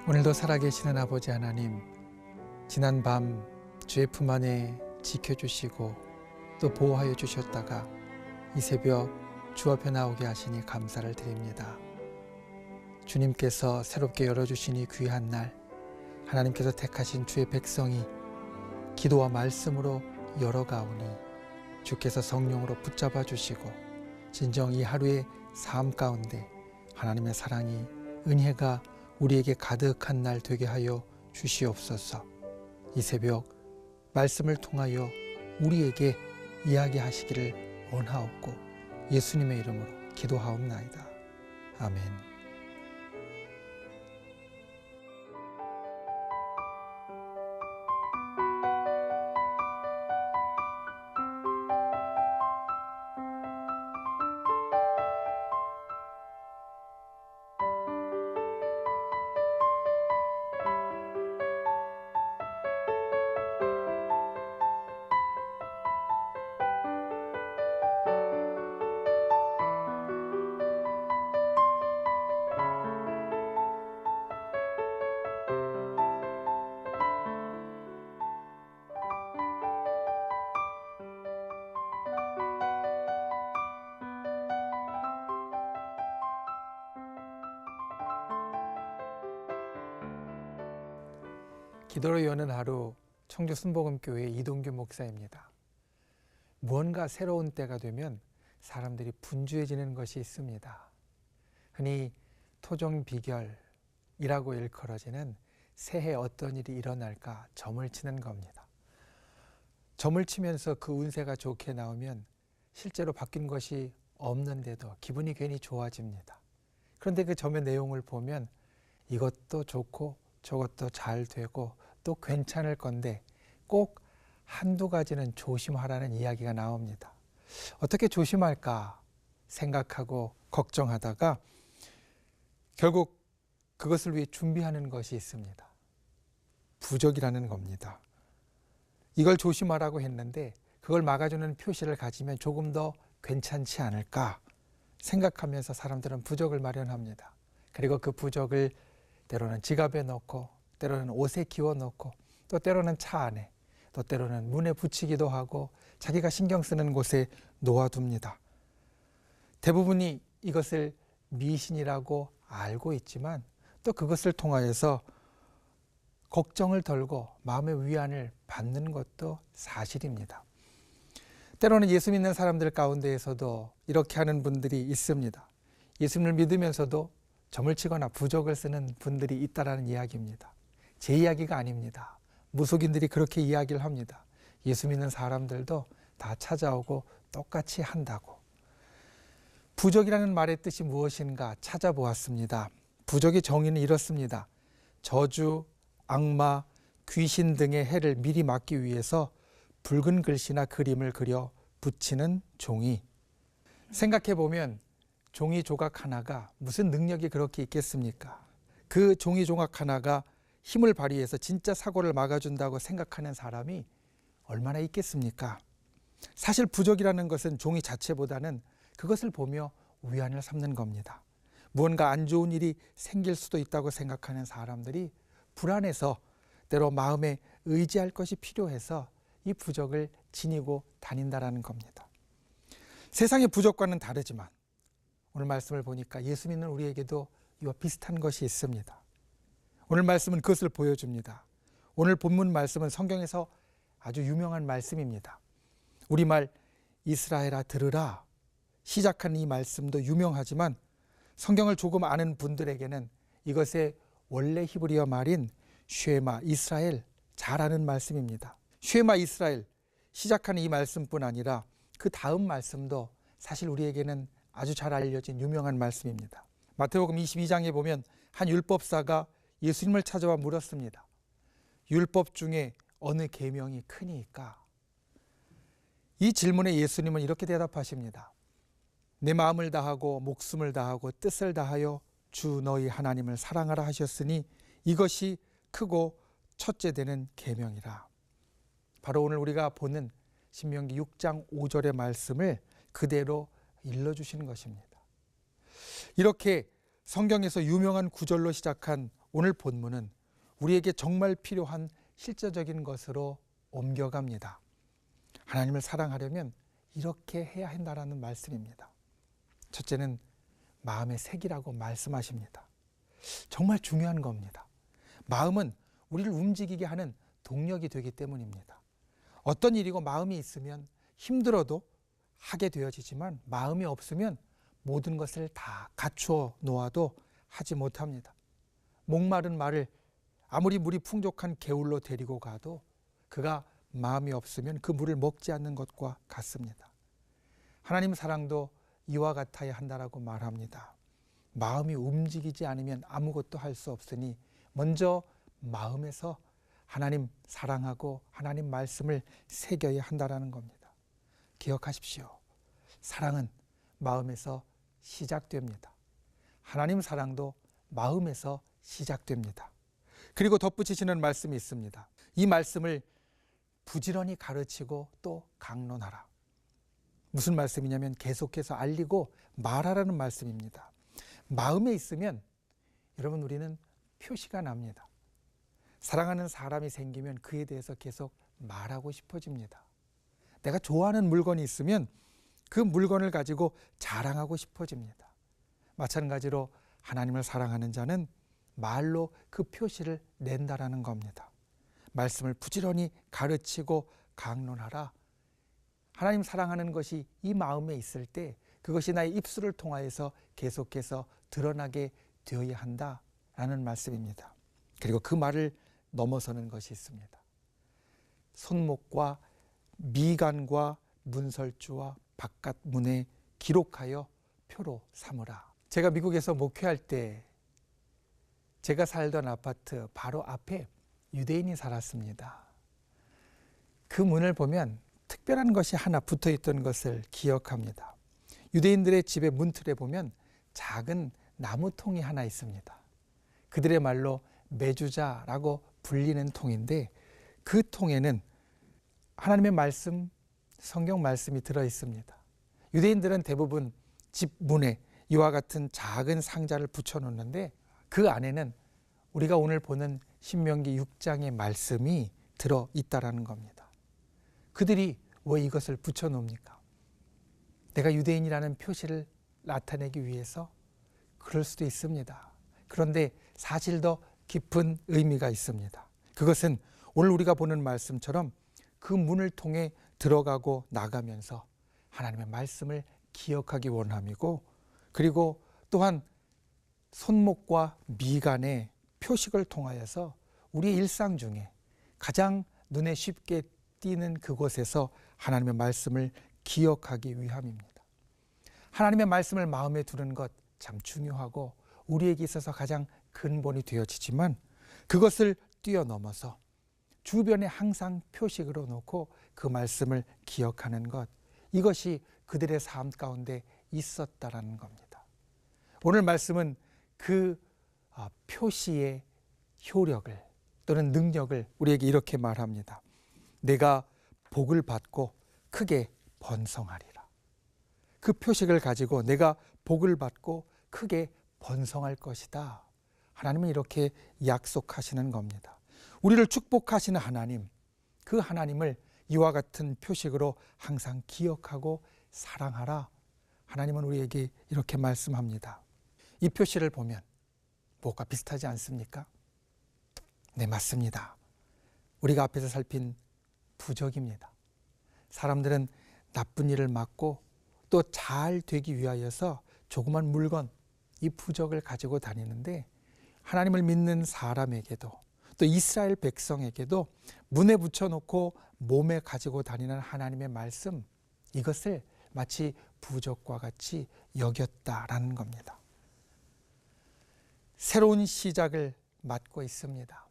오늘도 살아계시는 아버지 하나님, 지난 밤 주의 품 안에 지켜주시고 또 보호하여 주셨다가 이 새벽 주 앞에 나오게 하시니 감사를 드립니다. 주님께서 새롭게 열어주신 이 귀한 날, 하나님께서 택하신 주의 백성이 기도와 말씀으로 열어가오니 주께서 성령으로 붙잡아 주시고 진정 이 하루의 삶 가운데 하나님의 사랑이, 은혜가 우리에게 가득한 날 되게 하여 주시옵소서. 이 새벽 말씀을 통하여 우리에게 이야기하시기를 원하옵고 예수님의 이름으로 기도하옵나이다. 아멘. 기도로 여는 하루, 청주 순복음교회 이동규 목사입니다. 무언가 새로운 때가 되면 사람들이 분주해지는 것이 있습니다. 흔히 토종비결이라고 일컬어지는 새해 어떤 일이 일어날까 점을 치는 겁니다. 점을 치면서 그 운세가 좋게 나오면 실제로 바뀐 것이 없는데도 기분이 괜히 좋아집니다. 그런데 그 점의 내용을 보면 이것도 좋고 저것도 잘 되고 또 괜찮을 건데 꼭 한두 가지는 조심하라는 이야기가 나옵니다. 어떻게 조심할까 생각하고 걱정하다가 결국 그것을 위해 준비하는 것이 있습니다. 부적이라는 겁니다. 이걸 조심하라고 했는데 그걸 막아주는 표시를 가지면 조금 더 괜찮지 않을까 생각하면서 사람들은 부적을 마련합니다. 그리고 그 부적을 때로는 지갑에 넣고 때로는 옷에 끼워 넣고 또 때로는 차 안에 또 때로는 문에 붙이기도 하고 자기가 신경 쓰는 곳에 놓아둡니다. 대부분이 이것을 미신이라고 알고 있지만 또 그것을 통하여서 걱정을 덜고 마음의 위안을 받는 것도 사실입니다. 때로는 예수 믿는 사람들 가운데에서도 이렇게 하는 분들이 있습니다. 예수님을 믿으면서도 점을 치거나 부적을 쓰는 분들이 있다라는 이야기입니다. 제 이야기가 아닙니다. 무속인들이 그렇게 이야기를 합니다. 예수 믿는 사람들도 다 찾아오고 똑같이 한다고. 부적이라는 말의 뜻이 무엇인가 찾아보았습니다. 부적의 정의는 이렇습니다. 저주, 악마, 귀신 등의 해를 미리 막기 위해서 붉은 글씨나 그림을 그려 붙이는 종이. 생각해보면 종이 조각 하나가 무슨 능력이 그렇게 있겠습니까? 그 종이 조각 하나가 힘을 발휘해서 진짜 사고를 막아준다고 생각하는 사람이 얼마나 있겠습니까? 사실 부적이라는 것은 종이 자체보다는 그것을 보며 위안을 삼는 겁니다. 무언가 안 좋은 일이 생길 수도 있다고 생각하는 사람들이 불안해서 때로 마음에 의지할 것이 필요해서 이 부적을 지니고 다닌다라는 겁니다. 세상의 부적과는 다르지만 오늘 말씀을 보니까 예수 믿는 우리에게도 이와 비슷한 것이 있습니다. 오늘 말씀은 그것을 보여줍니다. 오늘 본문 말씀은 성경에서 아주 유명한 말씀입니다. 우리말 이스라엘아 들으라 시작한 이 말씀도 유명하지만 성경을 조금 아는 분들에게는 이것의 원래 히브리어 말인 쉐마 이스라엘, 잘 아는 말씀입니다. 쉐마 이스라엘 시작하는 이 말씀뿐 아니라 그 다음 말씀도 사실 우리에게는 아주 잘 알려진 유명한 말씀입니다. 마태복음 22장에 보면 한 율법사가 예수님을 찾아와 물었습니다. 율법 중에 어느 계명이 크니까? 이 질문에 예수님은 이렇게 대답하십니다. 내 마음을 다하고 목숨을 다하고 뜻을 다하여 주 너희 하나님을 사랑하라 하셨으니 이것이 크고 첫째 되는 계명이라. 바로 오늘 우리가 보는 신명기 6장 5절의 말씀을 그대로 일러주시는 것입니다. 이렇게 성경에서 유명한 구절로 시작한 오늘 본문은 우리에게 정말 필요한 실제적인 것으로 옮겨갑니다. 하나님을 사랑하려면 이렇게 해야 한다라는 말씀입니다. 첫째는 마음의 색이라고 말씀하십니다. 정말 중요한 겁니다. 마음은 우리를 움직이게 하는 동력이 되기 때문입니다. 어떤 일이고 마음이 있으면 힘들어도 하게 되어지지만 마음이 없으면 모든 것을 다 갖추어 놓아도 하지 못합니다. 목마른 말을 아무리 물이 풍족한 개울로 데리고 가도 그가 마음이 없으면 그 물을 먹지 않는 것과 같습니다. 하나님 사랑도 이와 같아야 한다라고 말합니다. 마음이 움직이지 않으면 아무것도 할 수 없으니 먼저 마음에서 하나님 사랑하고 하나님 말씀을 새겨야 한다라는 겁니다. 기억하십시오. 사랑은 마음에서 시작됩니다. 하나님 사랑도 마음에서 시작됩니다. 그리고 덧붙이시는 말씀이 있습니다. 이 말씀을 부지런히 가르치고 또 강론하라. 무슨 말씀이냐면 계속해서 알리고 말하라는 말씀입니다. 마음에 있으면 여러분 우리는 표시가 납니다. 사랑하는 사람이 생기면 그에 대해서 계속 말하고 싶어집니다. 내가 좋아하는 물건이 있으면 그 물건을 가지고 자랑하고 싶어집니다. 마찬가지로 하나님을 사랑하는 자는 말로 그 표시를 낸다라는 겁니다. 말씀을 부지런히 가르치고 강론하라. 하나님 사랑하는 것이 이 마음에 있을 때 그것이 나의 입술을 통하여서 계속해서 드러나게 되어야 한다라는 말씀입니다. 그리고 그 말을 넘어서는 것이 있습니다. 손목과 미간과 문설주와 바깥 문에 기록하여 표로 삼으라. 제가 미국에서 목회할 때 제가 살던 아파트 바로 앞에 유대인이 살았습니다. 그 문을 보면 특별한 것이 하나 붙어 있던 것을 기억합니다. 유대인들의 집의 문틀에 보면 작은 나무통이 하나 있습니다. 그들의 말로 메주자라고 불리는 통인데 그 통에는 하나님의 말씀, 성경 말씀이 들어 있습니다. 유대인들은 대부분 집 문에 이와 같은 작은 상자를 붙여 놓는데 그 안에는 우리가 오늘 보는 신명기 6장의 말씀이 들어 있다라는 겁니다. 그들이 왜 이것을 붙여 놓습니까? 내가 유대인이라는 표시를 나타내기 위해서? 그럴 수도 있습니다. 그런데 사실 더 깊은 의미가 있습니다. 그것은 오늘 우리가 보는 말씀처럼 그 문을 통해 들어가고 나가면서 하나님의 말씀을 기억하기 원함이고, 그리고 또한 손목과 미간의 표식을 통하여서 우리의 일상 중에 가장 눈에 쉽게 띄는 그곳에서 하나님의 말씀을 기억하기 위함입니다. 하나님의 말씀을 마음에 두는 것 참 중요하고 우리에게 있어서 가장 근본이 되어지지만 그것을 뛰어넘어서 주변에 항상 표식으로 놓고 그 말씀을 기억하는 것, 이것이 그들의 삶 가운데 있었다라는 겁니다. 오늘 말씀은 그 표시의 효력을 또는 능력을 우리에게 이렇게 말합니다. 내가 복을 받고 크게 번성하리라. 그 표식을 가지고 내가 복을 받고 크게 번성할 것이다. 하나님은 이렇게 약속하시는 겁니다. 우리를 축복하시는 하나님, 그 하나님을 이와 같은 표식으로 항상 기억하고 사랑하라. 하나님은 우리에게 이렇게 말씀합니다. 이 표시를 보면 뭐가 비슷하지 않습니까? 네, 맞습니다. 우리가 앞에서 살핀 부적입니다. 사람들은 나쁜 일을 막고 또 잘 되기 위하여서 조그만 물건, 이 부적을 가지고 다니는데 하나님을 믿는 사람에게도 또 이스라엘 백성에게도 문에 붙여놓고 몸에 가지고 다니는 하나님의 말씀, 이것을 마치 부적과 같이 여겼다라는 겁니다. 새로운 시작을 맞고 있습니다.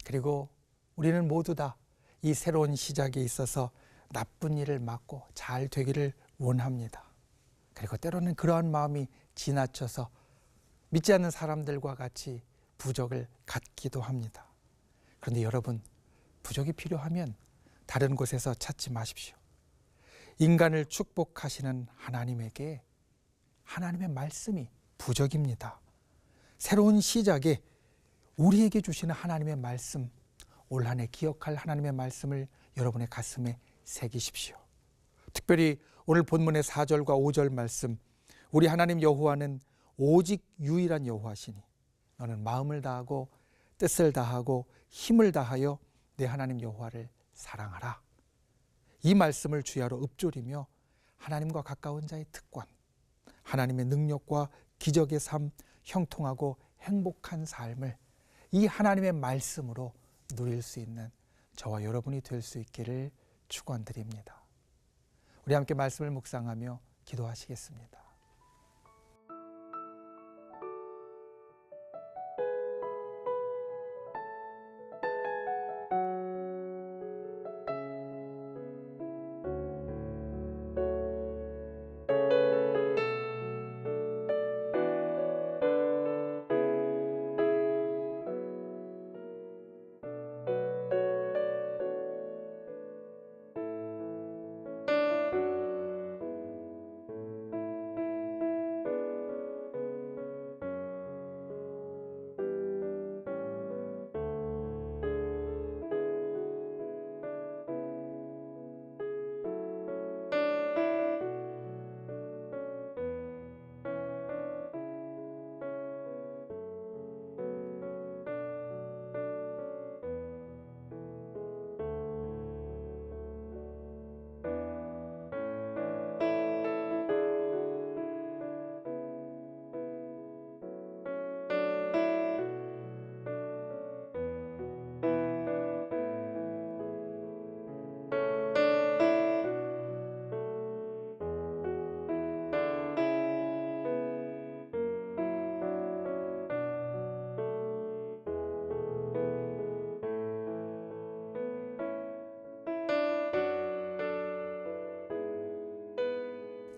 그리고 우리는 모두 다 이 새로운 시작에 있어서 나쁜 일을 막고 잘 되기를 원합니다. 그리고 때로는 그러한 마음이 지나쳐서 믿지 않는 사람들과 같이 부적을 갖기도 합니다. 그런데 여러분, 부적이 필요하면 다른 곳에서 찾지 마십시오. 인간을 축복하시는 하나님에게 하나님의 말씀이 부적입니다. 새로운 시작에 우리에게 주시는 하나님의 말씀, 올 한 해 기억할 하나님의 말씀을 여러분의 가슴에 새기십시오. 특별히 오늘 본문의 4절과 5절 말씀, 우리 하나님 여호와는 오직 유일한 여호와시니 너는 마음을 다하고 뜻을 다하고 힘을 다하여 내 하나님 여호와를 사랑하라. 이 말씀을 주야로 읊조리며 하나님과 가까운 자의 특권, 하나님의 능력과 기적의 삶, 형통하고 행복한 삶을 이 하나님의 말씀으로 누릴 수 있는 저와 여러분이 될 수 있기를 축원드립니다. 우리 함께 말씀을 묵상하며 기도하시겠습니다.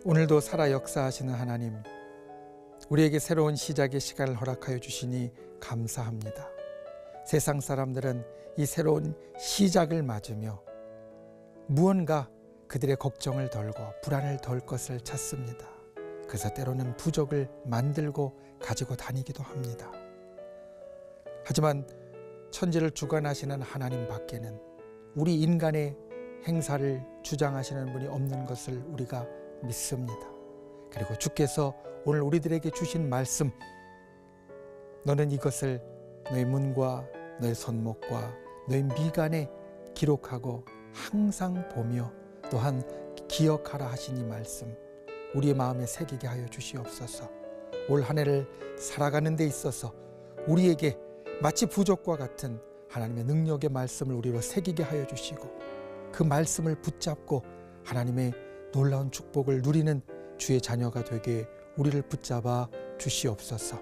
오늘도 살아 역사하시는 하나님, 우리에게 새로운 시작의 시간을 허락하여 주시니 감사합니다. 세상 사람들은 이 새로운 시작을 맞으며 무언가 그들의 걱정을 덜고 불안을 덜 것을 찾습니다. 그래서 때로는 부족을 만들고 가지고 다니기도 합니다. 하지만 천지를 주관하시는 하나님 밖에는 우리 인간의 행사를 주장하시는 분이 없는 것을 우리가 믿습니다. 그리고 주께서 오늘 우리들에게 주신 말씀, 너는 이것을 너의 문과 너의 손목과 너의 미간에 기록하고 항상 보며 또한 기억하라 하신 이 말씀, 우리의 마음에 새기게 하여 주시옵소서. 올 한 해를 살아가는 데 있어서 우리에게 마치 부족과 같은 하나님의 능력의 말씀을 우리로 새기게 하여 주시고, 그 말씀을 붙잡고 하나님의 놀라운 축복을 누리는 주의 자녀가 되게 우리를 붙잡아 주시옵소서.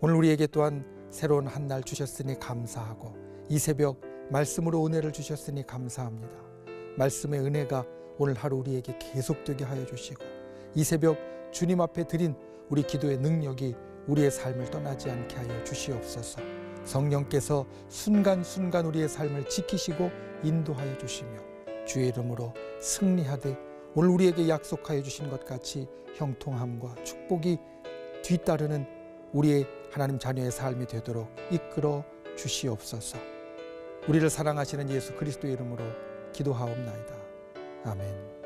오늘 우리에게 또한 새로운 한 날 주셨으니 감사하고, 이 새벽 말씀으로 은혜를 주셨으니 감사합니다. 말씀의 은혜가 오늘 하루 우리에게 계속되게 하여 주시고, 이 새벽 주님 앞에 드린 우리 기도의 능력이 우리의 삶을 떠나지 않게 하여 주시옵소서. 성령께서 순간순간 우리의 삶을 지키시고 인도하여 주시며 주의 이름으로 승리하되 오늘 우리에게 약속하여 주신 것 같이 형통함과 축복이 뒤따르는 우리의 하나님 자녀의 삶이 되도록 이끌어 주시옵소서. 우리를 사랑하시는 예수 그리스도의 이름으로 기도하옵나이다. 아멘.